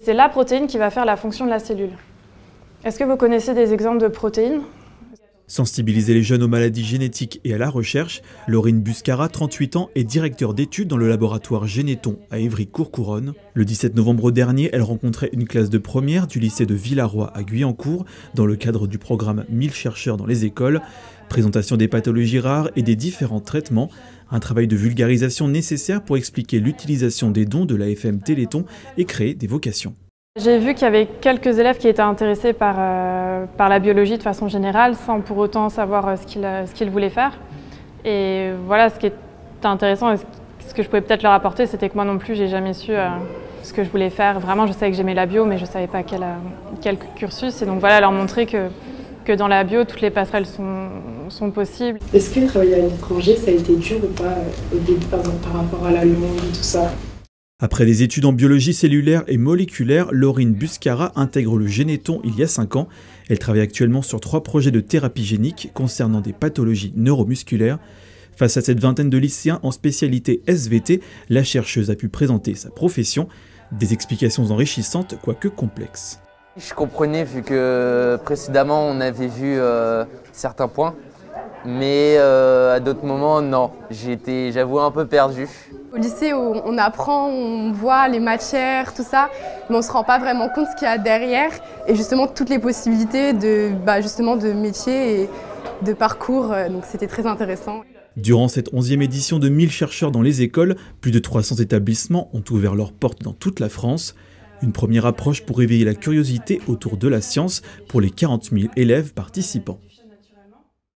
C'est la protéine qui va faire la fonction de la cellule. Est-ce que vous connaissez des exemples de protéines ? Sensibiliser les jeunes aux maladies génétiques et à la recherche, Laurine Buscara, 38 ans, est directeur d'études dans le laboratoire Généton à Évry-Courcouronnes. Le 17 novembre dernier, elle rencontrait une classe de première du lycée de Villaroy à Guyancourt dans le cadre du programme 1000 chercheurs dans les écoles. Présentation des pathologies rares et des différents traitements. Un travail de vulgarisation nécessaire pour expliquer l'utilisation des dons de l'AFM Téléthon et créer des vocations. J'ai vu qu'il y avait quelques élèves qui étaient intéressés par la biologie de façon générale, sans pour autant savoir ce qu'ils voulaient faire. Et voilà, ce qui est intéressant et ce que je pouvais peut-être leur apporter, c'était que moi non plus, j'ai jamais su ce que je voulais faire. Vraiment, je savais que j'aimais la bio, mais je ne savais pas quel cursus. Et donc voilà, leur montrer que dans la bio, toutes les passerelles sont possibles. Est-ce que travailler à l'étranger, ça a été dur ou pas au début par rapport à la langue et tout ça ? Après des études en biologie cellulaire et moléculaire, Laurine Buscara intègre le Généton il y a 5 ans. Elle travaille actuellement sur 3 projets de thérapie génique concernant des pathologies neuromusculaires. Face à cette vingtaine de lycéens en spécialité SVT, la chercheuse a pu présenter sa profession. Des explications enrichissantes, quoique complexes. Je comprenais vu que précédemment on avait vu certains points, mais à d'autres moments non, j'avoue un peu perdu. Au lycée, on apprend, on voit les matières, tout ça, mais on ne se rend pas vraiment compte ce qu'il y a derrière et justement toutes les possibilités de métier et de parcours, donc c'était très intéressant. Durant cette 11e édition de 1000 chercheurs dans les écoles, plus de 300 établissements ont ouvert leurs portes dans toute la France. Une première approche pour éveiller la curiosité autour de la science pour les 40 000 élèves participants.